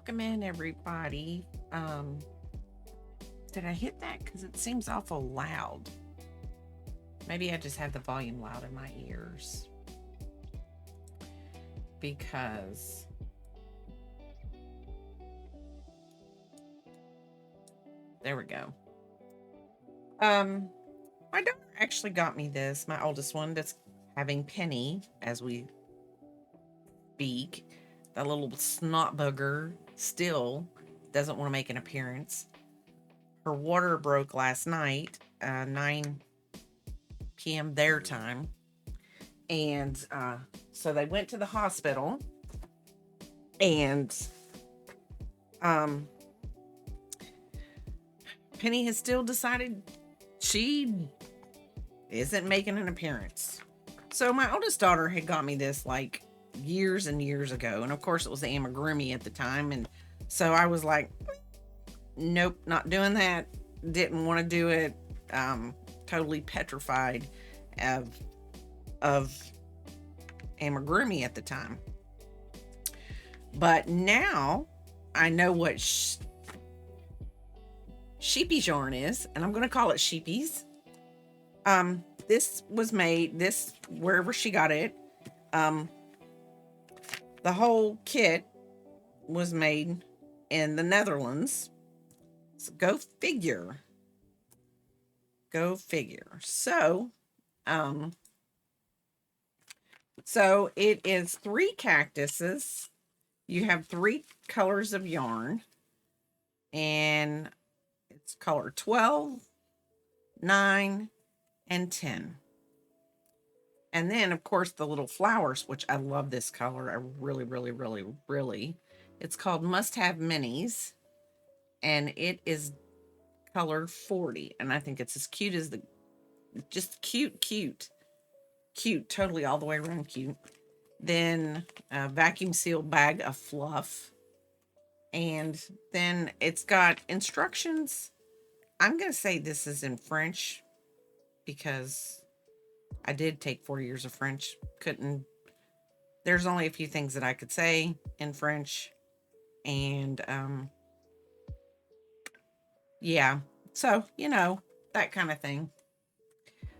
Welcome in, everybody. Um, did I hit that? Because it seems awful loud. Maybe I just have the volume loud in my ears. Because there we go. My daughter actually got me this, my oldest one that's having Penny as we speak. That little snot bugger still doesn't want to make an appearance. Her water broke last night, 9 p.m. their time. And so they went to the hospital, and um, Penny has still decided she isn't making an appearance. So my oldest daughter had got me this like years and years ago. And of course it was the amigurumi at the time. And so I was like, nope, not doing that. Didn't want to do it. Totally petrified of amigurumi at the time. But now I know sheepies yarn is, and I'm going to call it sheepies. This was made, this, wherever she got it, the whole kit was made in the Netherlands. So go figure. Go figure. So it is 3 cactuses. You have 3 colors of yarn, and it's color 12, 9, and 10. And then, of course, the little flowers, which I love this color. I really, really, really, really. It's called Must Have Minis, and it is color 40. And I think it's as cute as the, just cute, cute, cute, totally all the way around cute. Then a vacuum sealed bag of fluff. And then it's got instructions. I'm going to say this is in French because I did take 4 years of French. There's only a few things that I could say in French. And, yeah. So, that kind of thing.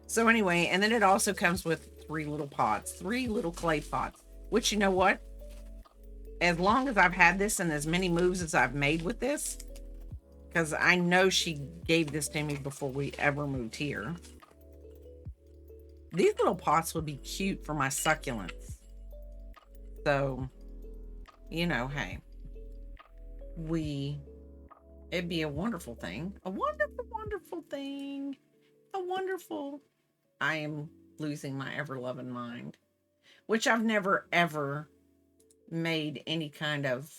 So anyway, and then it also comes with 3 little pots, 3 little clay pots, which, you know what? As long as I've had this and as many moves as I've made with this, because I know she gave this to me before we ever moved here. These little pots would be cute for my succulents. So, hey, it'd be a wonderful thing. A wonderful, wonderful thing. I am losing my ever-loving mind, which I've never, ever made any kind of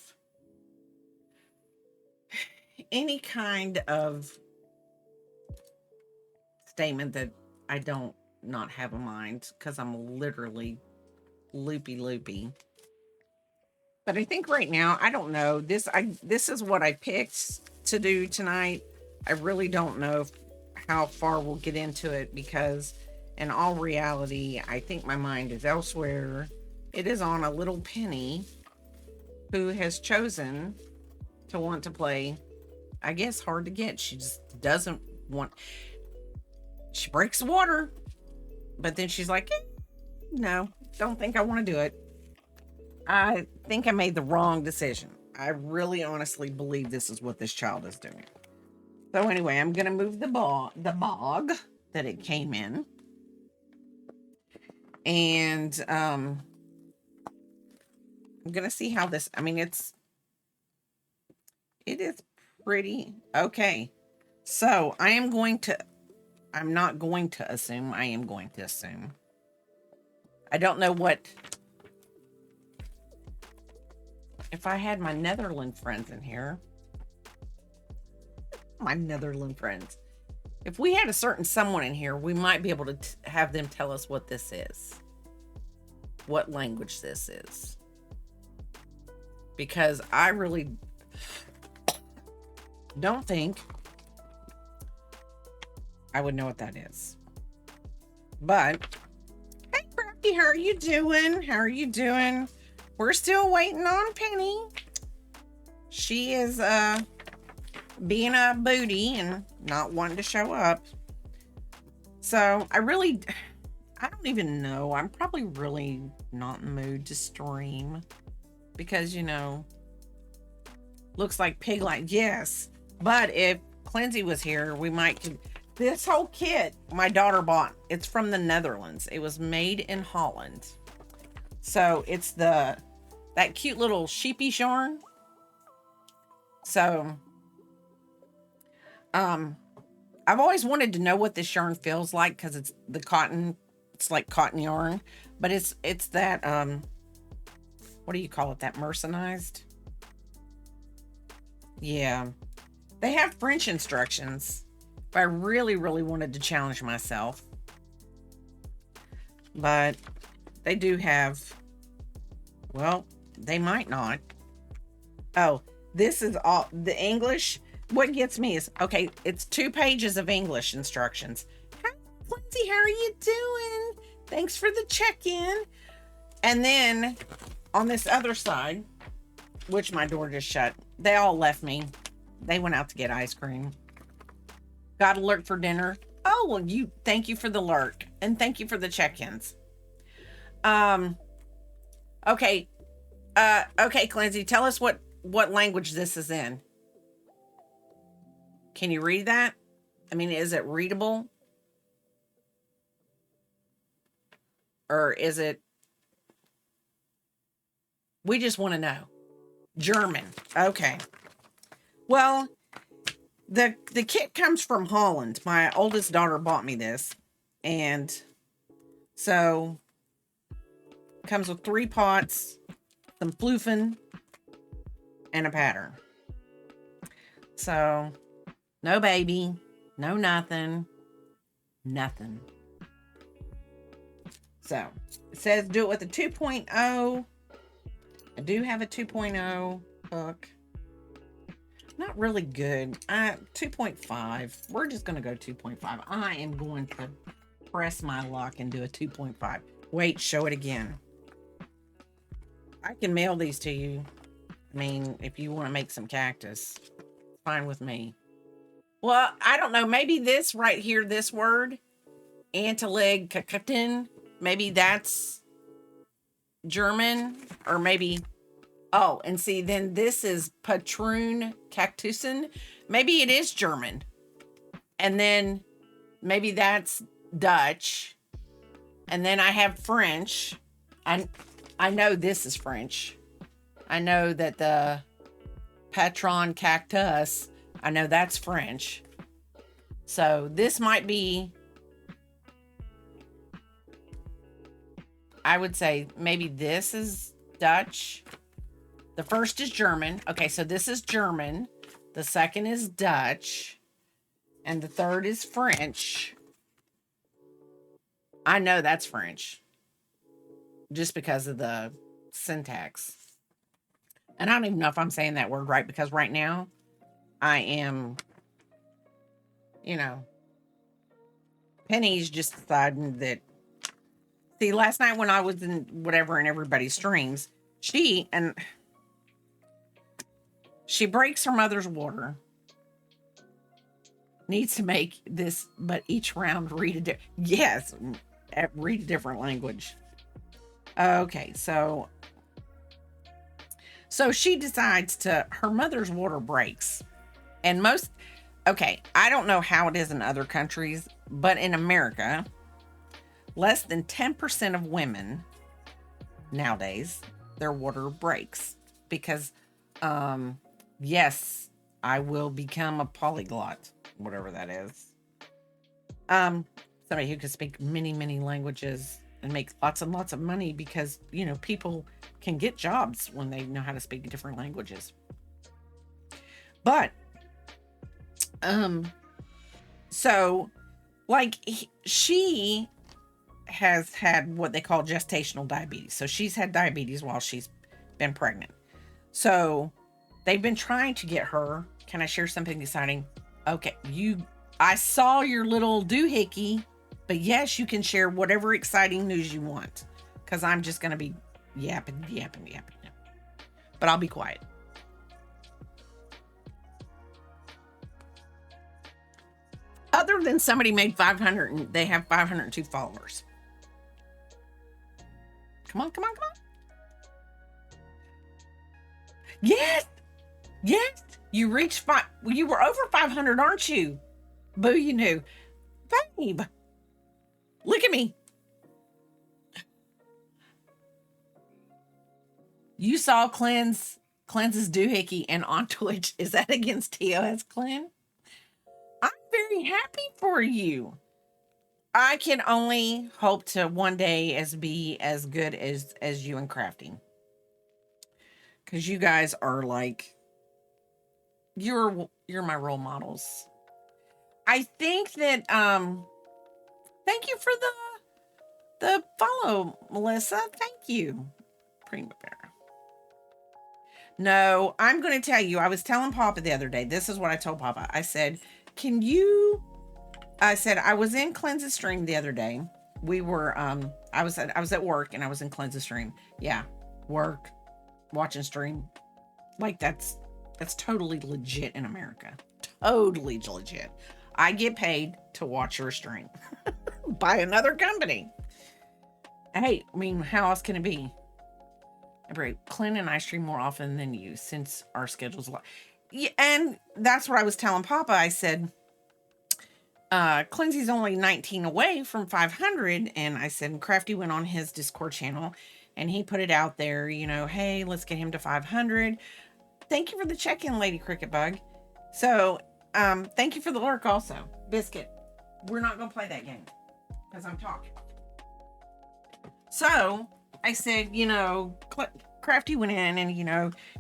statement that I don't not have a mind, because I'm literally loopy. But I think right now, I don't know, this is what I picked to do tonight. I really don't know how far we'll get into it, because in all reality, I think my mind is elsewhere. It is on a little Penny who has chosen to want to play, I guess, hard to get. She just doesn't want, she breaks the water, but then she's like, no, don't think I want to do it. I think I made the wrong decision. I really honestly believe this is what this child is doing. So anyway, I'm going to move the bog that it came in. And I'm going to see how this, it is pretty. Okay. So I am not going to assume. I am going to assume. I don't know if I had my Netherlands friends in here. My Netherlands friends. If we had a certain someone in here, we might be able to have them tell us what this is. What language this is. Because I really don't think I would know what that is. But, hey, Crafty, how are you doing? We're still waiting on Penny. She is being a booty and not wanting to show up. So I don't even know. I'm probably really not in the mood to stream because, looks like Piglet. Yes. But if Clincy was here, we might. This whole kit my daughter bought. It's from the Netherlands. It was made in Holland. So it's that cute little sheepish yarn. So, I've always wanted to know what this yarn feels like because it's the cotton. It's like cotton yarn, but it's that, what do you call it? That mercerized? Yeah. They have French instructions, but I really, really wanted to challenge myself. But they do have, well, they might not. Oh, this is all the English. What gets me is, okay, it's 2 pages of English instructions. Hi, Lindsay, how are you doing? Thanks for the check-in. And then on this other side, which my door just shut, they all left me. They went out to get ice cream. Got alert for dinner. Oh, well, thank you for the alert and thank you for the check-ins. Okay. Okay, Clancy, tell us what language this is in. Can you read that? I mean, is it readable? Or is it, we just want to know. German. Okay. Well, the kit comes from Holland. My oldest daughter bought me this. And so comes with 3 pots, some floofing, and a pattern. So no baby, no nothing. So it says do it with a 2.0. I do have a 2.0 hook. Not really good. 2.5. We're just going to go 2.5. I am going to press my luck and do a 2.5. Wait, show it again. I can mail these to you. I mean, if you want to make some cactus, it's fine with me. Well, I don't know. Maybe this right here, this word, antileg kakatin, maybe that's German, or maybe, oh, and see, then this is Patroon Cactusen. Maybe it is German. And then maybe that's Dutch. And then I have French. I know this is French. I know that the Patron Cactus, I know that's French. So this might be, I would say maybe this is Dutch. The first is German. Okay, so this is German. The second is Dutch. And the third is French. I know that's French. Just because of the syntax. And I don't even know if I'm saying that word right, because right now I am, Penny's just deciding that. See, last night when I was in whatever in everybody's streams, she breaks her mother's water. Needs to make this, but each round read a different language. Okay, so she decides her mother's water breaks. And I don't know how it is in other countries, but in America, less than 10% of women nowadays, their water breaks. Because, yes, I will become a polyglot, whatever that is. Somebody who can speak many, many languages and make lots and lots of money, because, people can get jobs when they know how to speak different languages. But, so, she has had what they call gestational diabetes. So she's had diabetes while she's been pregnant. So they've been trying to get her. Can I share something exciting? Okay, I saw your little doohickey, but yes, you can share whatever exciting news you want, because I'm just going to be yapping. But I'll be quiet. Other than somebody made 500 and they have 502 followers. Come on. Yes. You reached you were over 500, aren't you? Boo, you knew. Babe, look at me. You saw Cleanse's doohickey and on Twitch. Is that against TOS Clean? I'm very happy for you. I can only hope to one day be as good as you in crafting. Because you guys are you're my role models. I think that, thank you for the follow, Melissa. Thank you. Primavera. No, I'm going to tell you, I was telling Papa the other day, this is what I told Papa. I said, I was in Cleanse's stream the other day. We were, I was at work and I was in Cleanse's stream. Yeah. Work, watching stream. That's totally legit in America. Totally legit. I get paid to watch your stream by another company. Hey, I mean, how else can it be? Clint and I stream more often than you since our schedule's a lot. Yeah, and that's what I was telling Papa. I said, Clincy's only 19 away from 500. And I said, Crafty went on his Discord channel and he put it out there, hey, let's get him to 500. Thank you for the check-in, Lady Cricket Bug. So, thank you for the lurk also. Biscuit, we're not going to play that game because I'm talking. So, I said, Crafty went in and,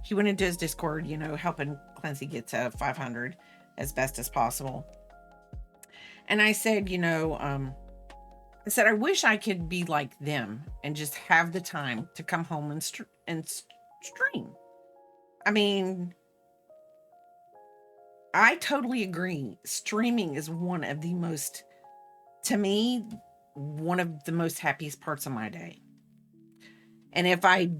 he went into his Discord, helping Clancy get to 500 as best as possible. And I said, I wish I could be like them and just have the time to come home and stream. I mean, I totally agree. Streaming is one of the most happiest parts of my day. And if I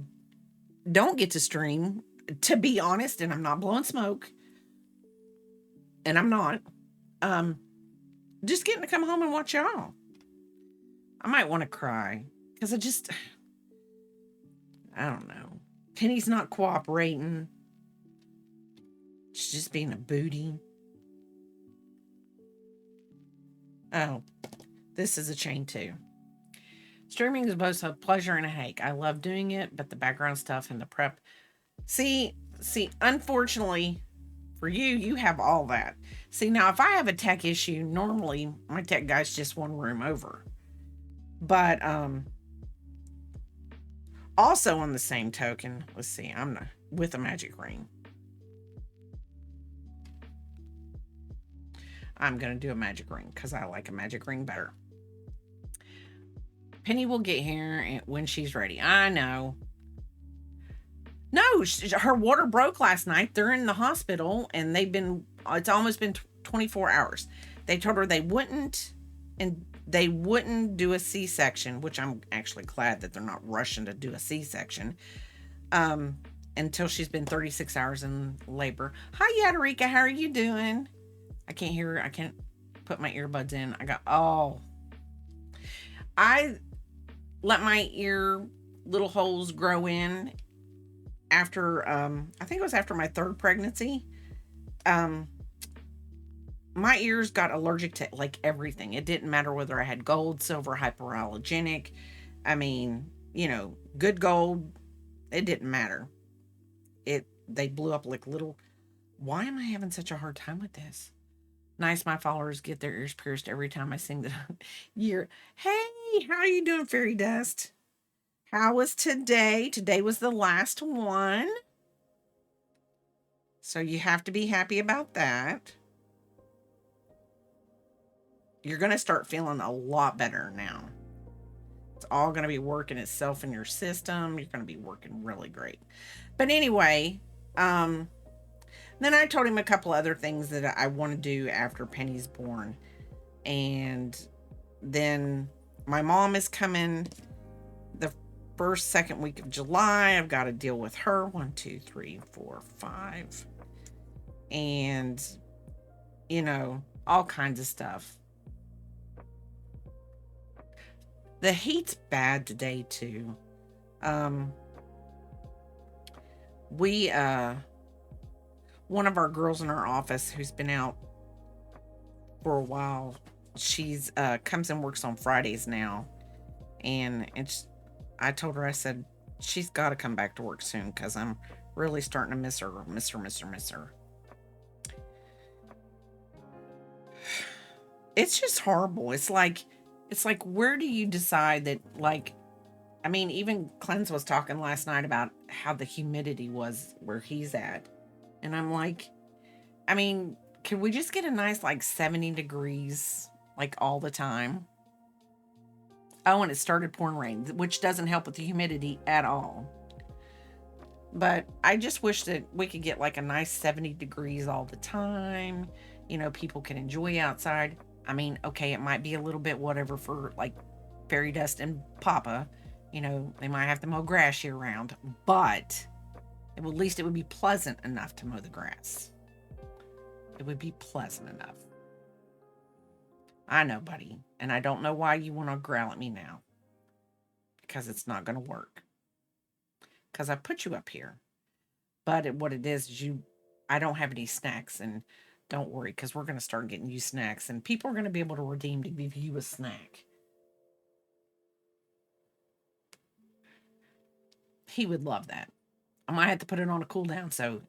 don't get to stream, to be honest, and I'm not blowing smoke, and I'm not, just getting to come home and watch y'all. I might want to cry because I don't know. Penny's not cooperating. She's just being a booty. Oh, this is a chain too. Streaming is both a pleasure and a headache. I love doing it, but the background stuff and the prep. See, unfortunately for you have all that. See, now if I have a tech issue, normally my tech guy's just one room over. But also on the same token, let's see, I'm not with a magic ring. I'm going to do a magic ring because I like a magic ring better. Penny will get here when she's ready. I know. No, her water broke last night. They're in the hospital and it's almost been 24 hours. They told her they wouldn't do a C-section, which I'm actually glad that they're not rushing to do a C-section, until she's been 36 hours in labor. Hi, Yadarika. How are you doing? I can't hear her. I can't put my earbuds in. I let my ear little holes grow in after, I think it was after my third pregnancy. My ears got allergic to like everything. It didn't matter whether I had gold, silver, hyperallergenic. I mean, good gold. It didn't matter. They blew up like little. Why am I having such a hard time with this? Nice, my followers get their ears pierced every time I sing the year. Hey, how are you doing, Fairy Dust? How was today? Today was the last one. So you have to be happy about that. You're going to start feeling a lot better now. It's all going to be working itself in your system. You're going to be working really great. But anyway, then I told him a couple other things that I want to do after Penny's born. And then my mom is coming the second week of July. I've got to deal with her. 1, 2, 3, 4, 5. And, all kinds of stuff. The heat's bad today, too. One of our girls in our office who's been out for a while, she's comes and works on Fridays now. And I told her, I said, she's got to come back to work soon because I'm really starting to miss her. It's just horrible. It's like, where do you decide that, even Cleanse was talking last night about how the humidity was where he's at. And I'm like, can we just get a nice, 70 degrees, all the time? Oh, and it started pouring rain, which doesn't help with the humidity at all. But I just wish that we could get, a nice 70 degrees all the time. People can enjoy outside. Okay, it might be a little bit whatever for, Fairy Dust and Papa. They might have to mow grass year round. But at least it would be pleasant enough to mow the grass. It would be pleasant enough. I know, buddy. And I don't know why you want to growl at me now. Because it's not going to work. Because I put you up here. But what it is I don't have any snacks. And don't worry, because we're going to start getting you snacks. And people are going to be able to redeem to give you a snack. He would love that. I might have to put it on a cool down so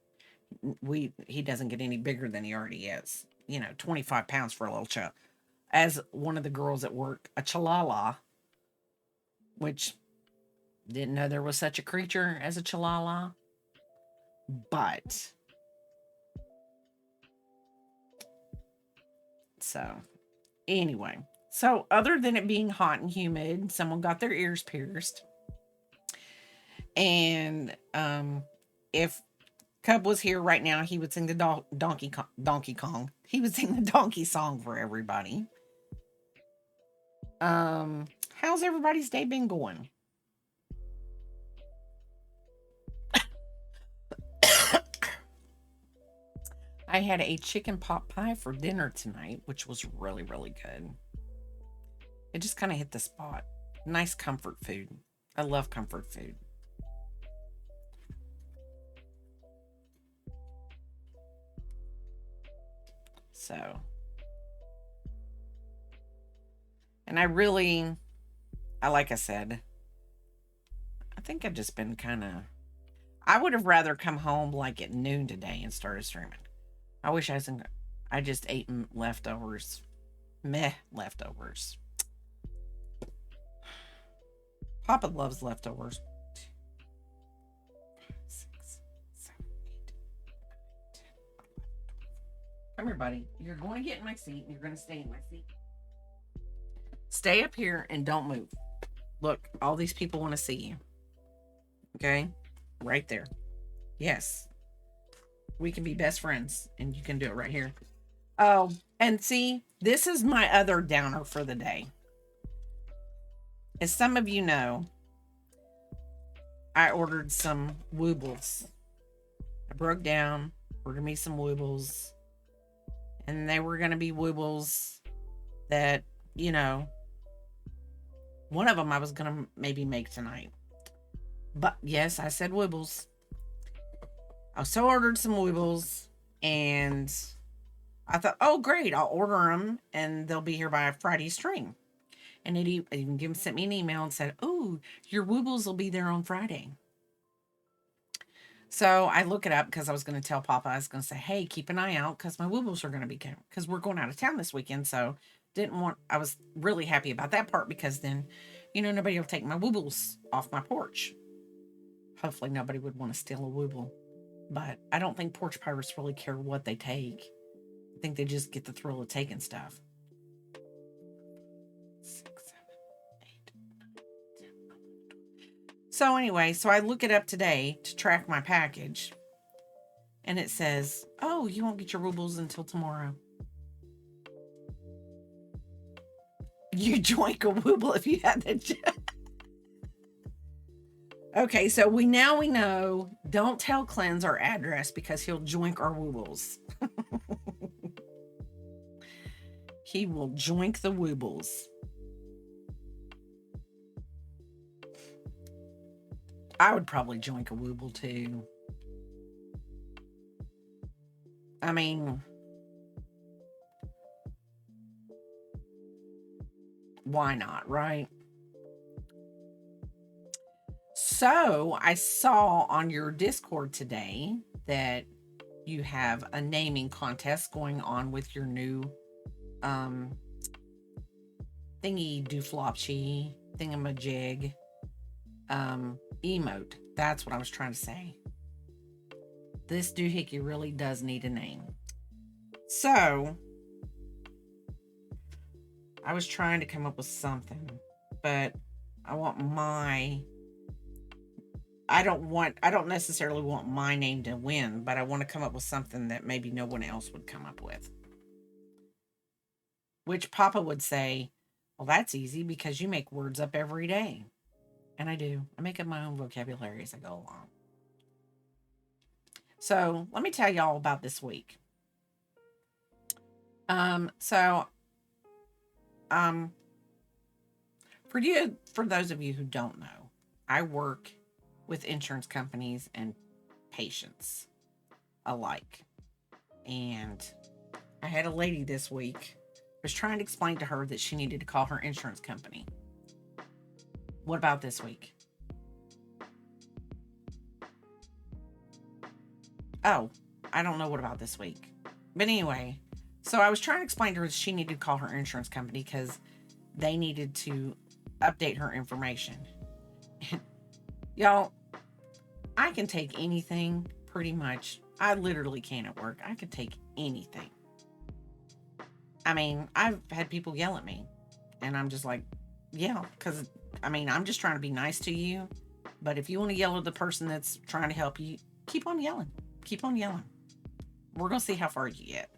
he doesn't get any bigger than he already is. 25 pounds for a little child. As one of the girls at work, a chalala, which didn't know there was such a creature as a chalala, but so anyway, so other than it being hot and humid, someone got their ears pierced, and if Cub was here right now, he would sing the Donkey Kong. He would sing the donkey song for everybody. How's everybody's day been going? I had a chicken pot pie for dinner tonight, which was really, really good. It just kind of hit the spot. Nice comfort food. I love comfort food. So, and like I said, I think I've just been I would have rather come home like at noon today and started streaming. I just ate leftovers. Meh, leftovers. Papa loves leftovers. 5, 6, 7, 8, 9, 10, 11, 12. Come here, buddy. You're going to get in my seat and you're going to stay in my seat. Stay up here and don't move. Look, all these people want to see you. Okay? Right there. Yes. We can be best friends and you can do it right here. Oh, and see, this is my other downer for the day. As some of you know, I ordered some woobles. I broke down, ordered me some woobles, and they were going to be woobles that, one of them I was going to maybe make tonight. But yes, I said woobles. I also ordered some woobles, and I thought, oh, great, I'll order them, and they'll be here by Friday stream. And it even sent me an email and said, oh, your woobles will be there on Friday. So I look it up because I was going to tell Papa, I was going to say, hey, keep an eye out because my woobles are going to be coming because we're going out of town this weekend. So I was really happy about that part because then, nobody will take my woobles off my porch. Hopefully nobody would want to steal a wooble. But I don't think porch pirates really care what they take. I think they just get the thrill of taking stuff. 6, 7, 8, 9, 10, 11, 12. So anyway, so I look it up today to track my package. And it says, oh, you won't get your rubles until tomorrow. You joink a wooble if you had that. Okay, so we know. Don't tell Cleanse our address because he'll joink our woobles. He will joink the woobles. I would probably joink a wooble too. I mean, why not, right? So I saw on your Discord today that you have a naming contest going on with your new thingy dooflopsy thingamajig emote. That's what I was trying to say. This doohickey really does need a name. So I was trying to come up with something, but I don't necessarily want my name to win, but I want to come up with something that maybe no one else would come up with. Which Papa would say, well, that's easy because you make words up every day. And I do. I make up my own vocabulary as I go along. So let me tell y'all about this week. So Um, for those of you who don't know, I work with insurance companies and patients alike. And I had a lady this week was trying to explain to her that she needed to call her insurance company. What about this week? Oh, I don't know what about this week. But anyway, so I was trying to explain to her that she needed to call her insurance company because they needed to update her information. Y'all, I can take anything pretty much. I literally can at work. I can take anything. I mean, I've had people yell at me, and I'm just like, yeah, because I mean, I'm just trying to be nice to you. But if you want to yell at the person that's trying to help you, keep on yelling. Keep on yelling. We're going to see how far you get.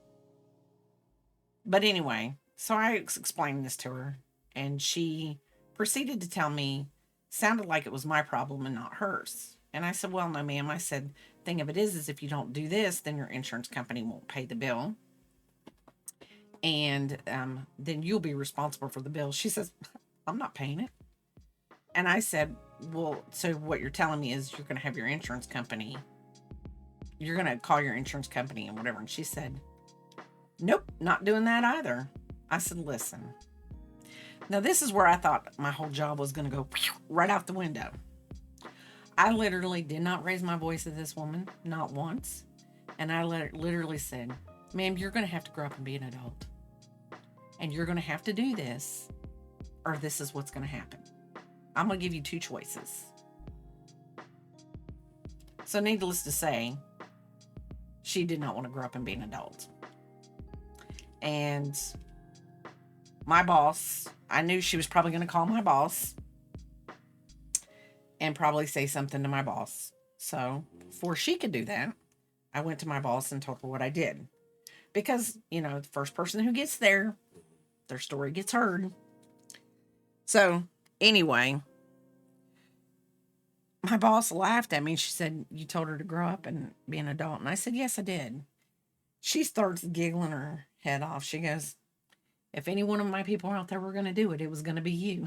But anyway, so I explained this to her, and she proceeded to tell me, sounded like it was my problem and not hers. And I said, well, no, ma'am. I said, thing of it is if you don't do this, then your insurance company won't pay the bill. And then you'll be responsible for the bill. She says, I'm not paying it. And I said, well, so what you're telling me is you're going to have your insurance company, you're going to call your insurance company and whatever. And she said, nope, not doing that either. I said, listen. Now, this is where I thought my whole job was going to go right out the window. I literally did not raise my voice at this woman, not once. And I literally said, ma'am, you're going to have to grow up and be an adult. And you're going to have to do this, or this is what's going to happen. I'm going to give you two choices. So, needless to say, she did not want to grow up and be an adult. And my boss, I knew she was probably going to call my boss and probably say something to my boss. So, before she could do that, I went to my boss and told her what I did. Because, the first person who gets there, their story gets heard. So, anyway, my boss laughed at me. She said, you told her to grow up and be an adult. And I said, yes, I did. She starts giggling her head off. She goes, if any one of my people out there were going to do it, it was going to be you.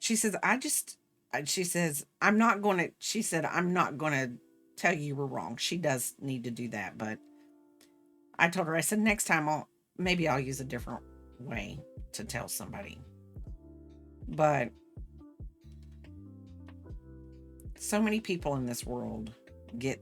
She says, she said, I'm not going to tell you were wrong. She does need to do that. But I told her, I said, next time I'll use a different way to tell somebody. But so many people in this world get